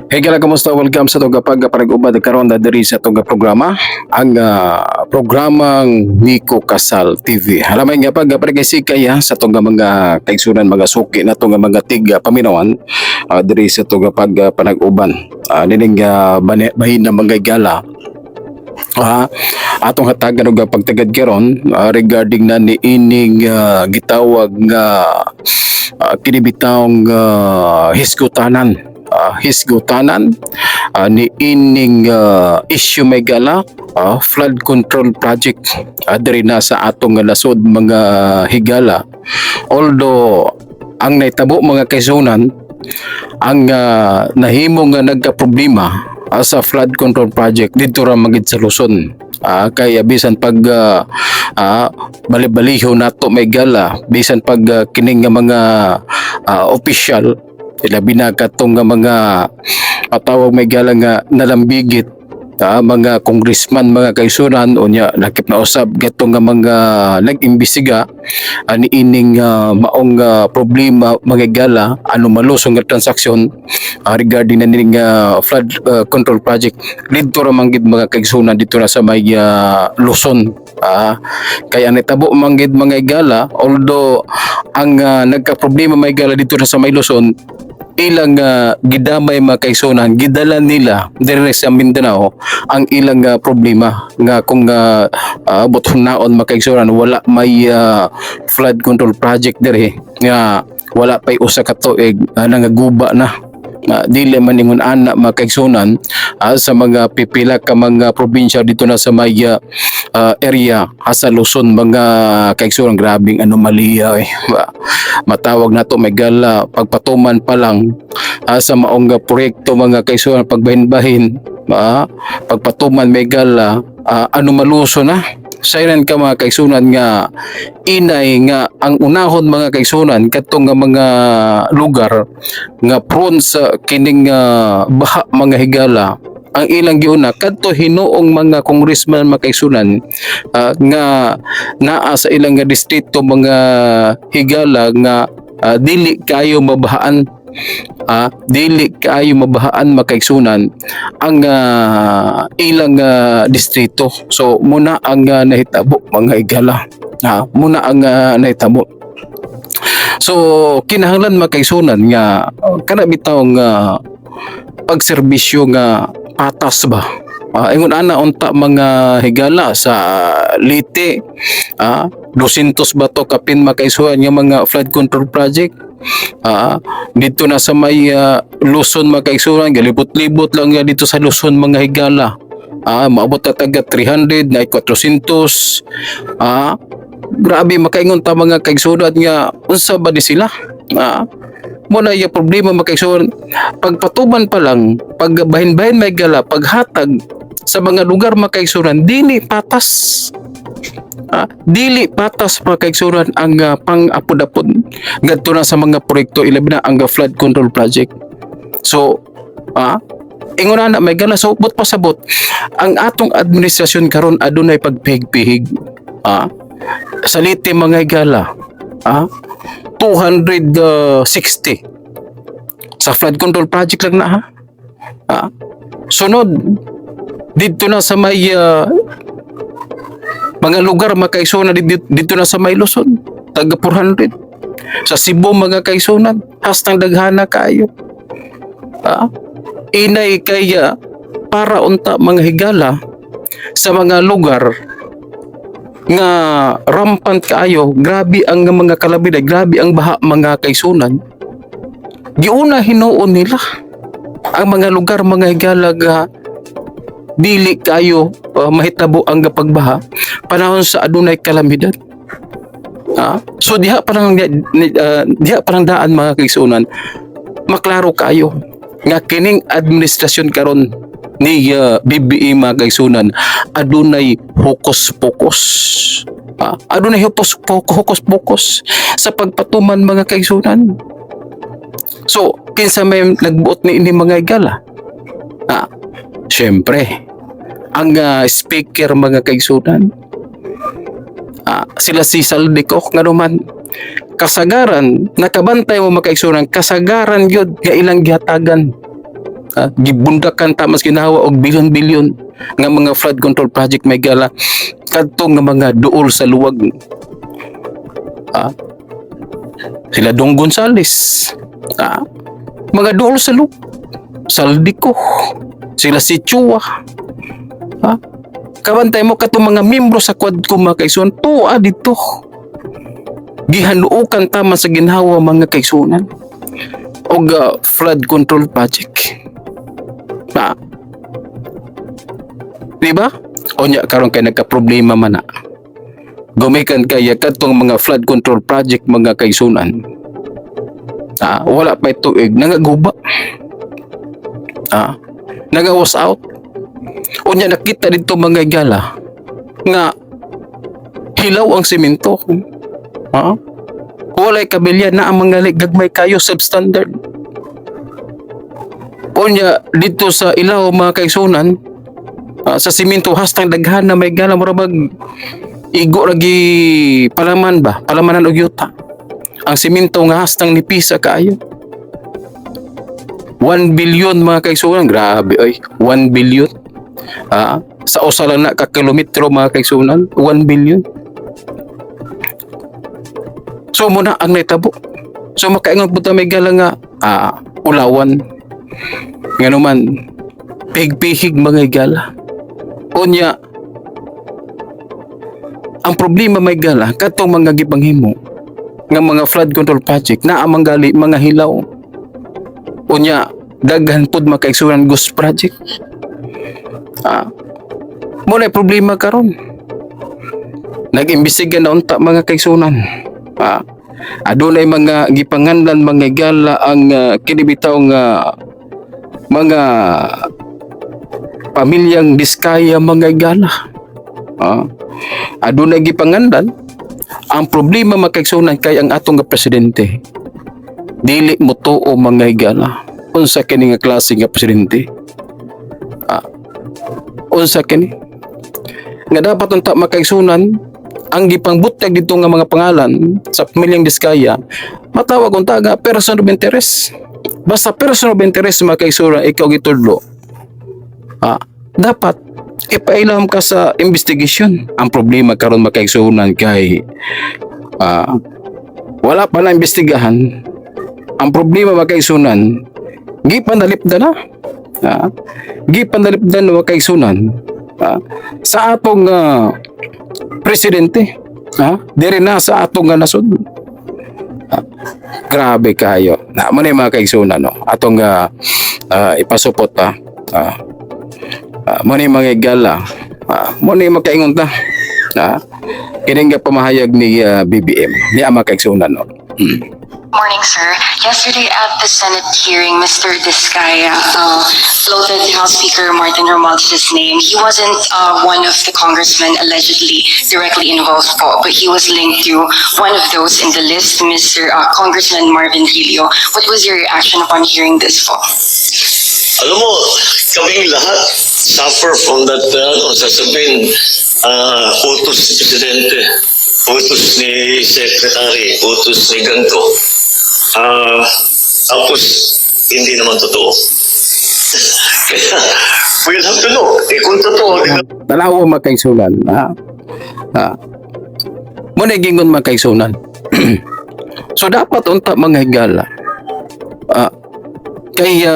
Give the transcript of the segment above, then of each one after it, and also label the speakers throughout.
Speaker 1: Hey gala, kamusta? Welcome sa itong pag-ubad karon na diri sa itong programa, ang programang Nico Kasal TV. Alamay nga pag-pagkasikay sa itong mga kaigsunan, mga suki na itong mga tiga paminawan diri sa itong panag-uban. Nining bahin na mga gala atong hatagan og pagtagad karon regarding na ni ining gitawag nga kinibitawng hisgutanan ni ining issue may gala flood control project diri na sa atong nasod mga higala. Although ang naitabo mga kaisunan ang nahimo nga nagka-problema sa flood control project dito ra magid sa Luzon. Kaya bisan pag bali-baliho nato may gala, bisan pag kining nga mga official labi na katong nga mga tawag may gala nga nalambigit mga congressman, mga kaisunan unya lakip na usab gatong nga mga nag-imbestiga ani ining maong problema mga gala ano malusong nga transaksyon regarding na ning flood control project dito ra man gid mga kaisunan dito na sa may Luzon. Kaya nitabo man gid mga gala, although ang nagka-problema may gala dito na sa may Luzon ilang gidamay mga kaisunan, gidala nila dire sa Mindanao ang ilang problema nga kung buthunaon mga kaisunan wala may flood control project dire nga wala pay usa ka tuig nangaguba na. Dili man ingon ana mga kaigsunan sa mga pipila ka mga probinsya dito na sa may area sa Luzon mga kaigsunan, grabing anomalya matawag na to may gala pagpatuman pa lang sa maong proyekto mga kaigsunan pagbahin-bahin pagpatuman may gala anomaluso na sayran ka mga kaigsunan nga inay nga ang unahon mga kaigsunan katong nga mga lugar nga prone sa kining baha mga higala ang ilang giuna kadto hinuong mga congressman mga kaigsunan nga naa sa ilang distrito mga higala nga dili kayo mabahaan dili kaayo mabahaan makaigsunan ang ilang distrito. So muna ang nahitabo mga higala muna ang nahitabo. So kinahanglan makaigsunan nga kana bitaw nga pagserbisyo nga patas ba ingon ana unta mga higala sa Leyte 200 ba to kapin makaisuhan nga mga flood control project dito na sa may Luzon mga kaigsunan galibot-libot lang dito sa Luzon mga higala maabot na taga 300 na 400 grabe makaingon ta mga kaigsunan nga unsa ba di sila muna yung problema mga kaigsunan pagpatuban pa lang pagbahin-bahin may gala paghatag sa mga lugar mga kaigsunan dili patas dili patas mga kaigsunan ang pang-apod-apod ngadto na sa mga proyekto ilabi na ang flood control project. So ingon na may gala so but pasabot ang atong administrasyon karon adunay pagpihig-pihig sa Leyte mga higala 260 sa flood control project lang na sunod dito na sa may mga lugar mga kaigsunan dito na sa may Luzon taga 400 sa Cebu mga kaigsunan hastang daghana kayo inay kaya para unta mga higala sa mga lugar nga rampant kaayo grabe ang mga kalabida grabe ang baha mga kaigsunan giuna hinuon nila ang mga lugar mga higala nga dili kayo mahitabo ang pagbaha panahon sa adunay kalamidad. So diha parang daan mga kaigsunan maklaro kayo nga kining administrasyon karon ni BBM mga kaigsunan adunay hokus-pokus adunay hokus-pokus sa pagpatuman mga kaigsunan. So kinsa may nagbuot ni ini mga higala syempre ang speaker mga kaigsunan sila si Saldico nga naman kasagaran nakabantay mo mga kaigsunan kasagaran yun nga ilang gihatagan Gibundakan ta mas ginawa og bilyon-bilyon nga mga flood control project may gala kadtong nga mga duol sa luwag. Sila Dong Gonzales, mga duol sa luwag, Saldico, sila si Chua, kabantay mo katong mga membro sa Quadcom mga kaigsunan, tuwa dito gihanuokan tama sa ginhawa mga kaigsunan og flood control project. Diba? Onya karon kay nagka-problema man na. Gumikan kaya katong mga flood control project mga kaigsunan. Wala pa tuig nagaguba. Nagawas out. Unya nakita dito mga igala nga hilaw ang semento. Walay kabilya na ang mga gagmay kayo substandard. Unya dito sa ilaw mga kaigsunan sa semento hastang daghan na may gala murabag igo lagi palamanan og yuta. Ang semento nga hastang nipisa kaayo. 1 billion mga kaigsunan, grabe oy, 1 billion. Sa usa lang na ka kilometro mga kaigsunan, 1 billion. So muna ang naitabo. So makaingon po may gala nga ulawan. Nga naman pihig-pihig mga igala. Unya ang problema may gala katong mga gipanghimo nga mga flood control project na amang gali mga hilaw. Unya daghan pud makaigsunan ghost project. Muna problema karon. Nag-imbestiga na unta mga kaigsunan. Adunay mga gipanganlan mga igala ang kinibitaw nga mga pamilyang Diskaya mga igala. Adunay gipanganlan. Ang problema mga kaigsunan kay ang atong nga presidente dili mo tuo mga igala. Unsa kini nga klase nga presidente? Unsa kini nga dapat unta makaigsunan ang gipangbutag dito nga mga pangalan sa pamilyang Diskaya matawag unta nga person of interest. Basta person of interest mga kaigsunan ikaw gitudlo, dapat ipailam ka sa investigation. Ang problema karon mga kaigsunan kay wala pa na imbestigahan. Ang problema mga kaigsunan gipanalipdan na. Gipanalipdan mga kaigsunan sa atong presidente. Diri na sa atong nga nasod. Grabe kayo. Mo na mga kaigsunan no. Atong ipasupot mo na mga igala. Mo na makaingon ta. Kini nga pamahayag ni BBM. Ni mga kaigsunan no.
Speaker 2: Morning, sir. Yesterday at the Senate hearing, Mr. Diskaya floated House Speaker Martin Romualdez's name. He wasn't one of the congressmen allegedly directly involved po, but he was linked to one of those in the list, Mr. Congressman Marvin Rillo. What was your reaction upon hearing this po?
Speaker 3: Alam mo, kaming lahat suffer from that, sasabihin, utos ni Presidente, utos ni Secretary, utos ni ganito. Tapos, hindi naman totoo. Kaya, we'll have to know. Kung totoo, di ba?
Speaker 1: Tanawa mga kaigsunan. Muna gingon mga kaigsunan. So dapat unta mga higala. Kaya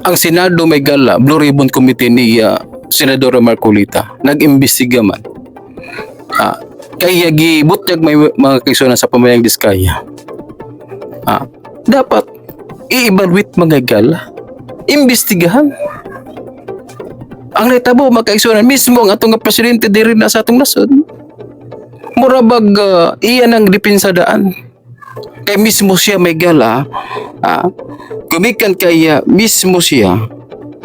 Speaker 1: ang Senado may gala, Blue Ribbon Committee ni Senadora Marcolita, nag-imbestiga man. Kaya gibutag may mga kaigsunan sa pamilyang Diskaya. Dapat i-evaluate mga gala, imbestigahan. Ang natabo mga kaigsunan mismo ang atong presidente diri na sa atong nasod. Murabag iyan ang dipinsadaan. Kay mismo siya may gala, gumikan kaya mismo siya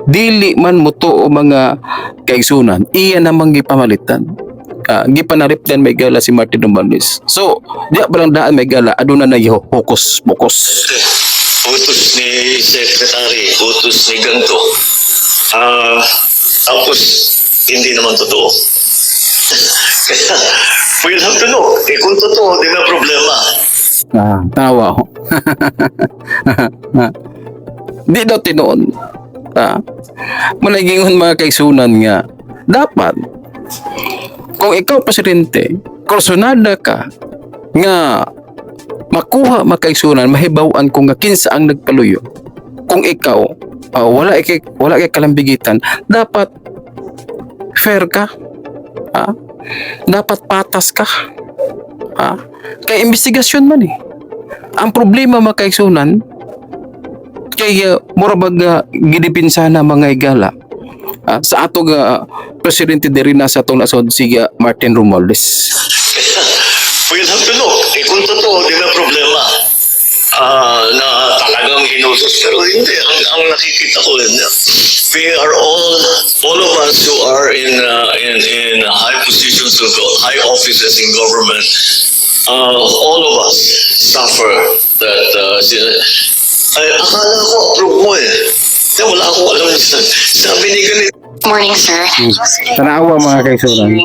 Speaker 1: dili man mo to mga kaigsunan, iyan namang gipamalitan. Gipanaripdan may gala si Martin Romualdez. So, diya palang daan may gala, aduna na hokus-pokus.
Speaker 3: Utos ni Secretary, utos ni ganito. Tapos, hindi naman totoo. Kaya, we'll have to know. Kung totoo, di na problema.
Speaker 1: Tawa ho. Di daw tinuon. Managingon mga kaigsunan nga, dapat, kung ikaw presidente, kursunada ka, nga makuha makaigsunan, mahibawan kung nga kinsa ang nagpaluyo. Kung ikaw, wala kay kalambigitan, dapat fair ka. Dapat patas ka. Kay investigasyon man eh. Ang problema makaigsunan, kay murabag gidipinsa na mga igala sa atong presidente diri na sa atong nasod si Martin Romualdez.
Speaker 3: We'll have to look. Kung totoo, di na problema. Na talagang inutos. Pero hindi. Ang nakikita ko, we are all of us who are in high positions of high offices in government, all of us suffer that ay, akala ko approve mo eh. Wala akong alam dyan. Sabi ni ganito.
Speaker 2: Morning, sir.
Speaker 1: Tanawa mga kaigsunan.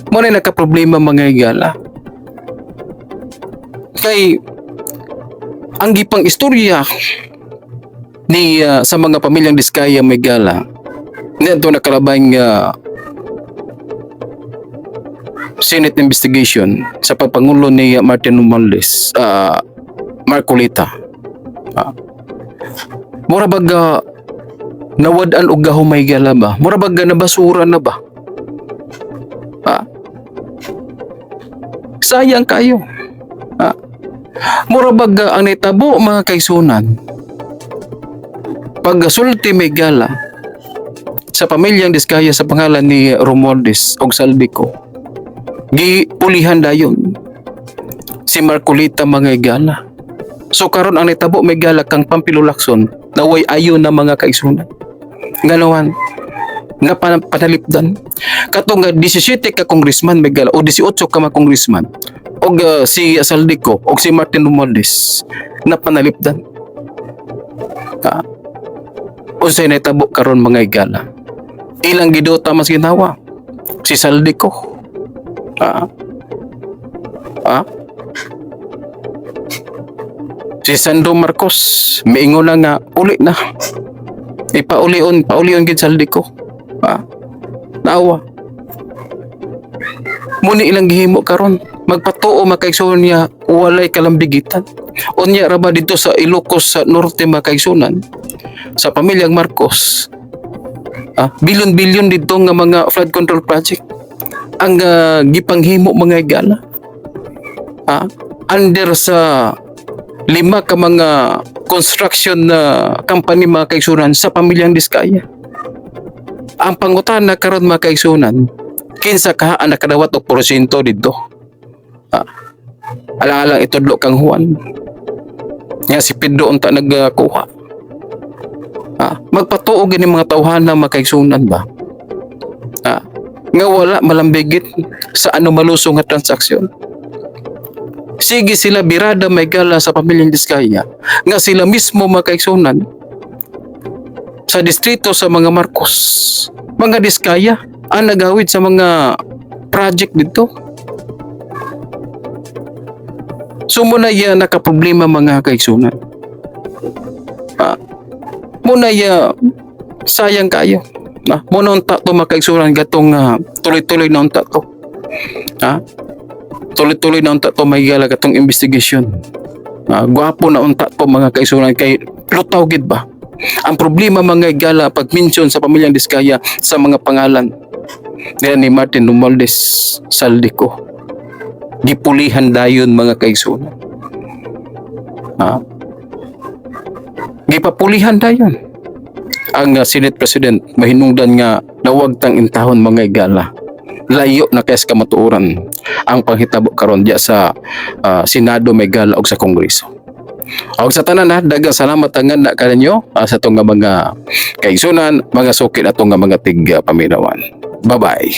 Speaker 1: Mo na nagka-problema mga igala. Kay ang gipang istorya ni sa mga pamilyang Diskaya may gala. Nito nakalabay nga Senate investigation sa pagpangulo ni Martin Romualdez, Marcolita. Mura baga nawadan og gahom may gala ba? Mura baga nabasura na ba? Sayang kayo. Mura baga ang nitabo mga kaigsunan. Pag sulti may gala sa pamilyang Diskaya sa pangalan ni Romualdez og Saldico, gipulihan dayon si Marcolita mga igala. So karon ang nitabo may gala kang Pampilo Lacson naway ayon na mga kaigsunan. Ganawan nga panalipdan katong 17 ka congressman may gala o 18 ka mga congressman og si Saldico og si Martin Romualdez na panalipdan. Unsay nitabo karon mga igala? Ilang gidota mas ginawa si Saldico. Si Sandro Marcos miingon na nga uli na paulion gid Saldico. Naawa muni ilang gihimo karon magpatuo makaigsunan niya walay kalambigitan unya ra ba dito sa Ilocos sa norte makaigsunan sa pamilyang Marcos bilyon-bilyon dito nga mga flood control project ang gipanghimo mga igala under sa 5 ka mga construction na company mga kaigsunan sa pamilyang Diskaya. Ang pangutana karon mga kaigsunan, kinsa ka ang nakadawat og porsyento dito? Ala-alang itudlo kang Juan. Nga si Pedro unta nagkuha. Magpatuo gini mga tawhana mga kaigsunan ba? Nga wala malambigit sa ano malusong nga transaksyon. Sige sila birada may gala sa pamilyang Diskaya nga sila mismo makaigsunan sa distrito sa mga Marcos. Mga Diskaya ang nagawid sa mga project dito. So muna yan nakaproblema mga kaigsunan. Muna yan sayang kayo. Muna unta to makaigsunan gatong tuloy-tuloy na unta to. Tuloy-tuloy na unta to may gala gatong investigation. Gwapo na unta to mga kaigsunan kay lutaw gid ba? Ang problema mga igala pag mention sa pamilyang Diskaya sa mga pangalan ni Martin Romualdez Saldico. Gipulihan dayon mga kaigsunan. Gipapulihan dayon. Ang Senate President mahinungdan nga nawag tang intahon mga igala. Layo na kayas kamatuoran ang panghitabo karon diya sa Senado may gala og sa Kongreso. Og sa tanan daghang salamat ang na kanyo sa atong mga kaigsunan, mga sukid atong mga tig paminawan. Bye-bye.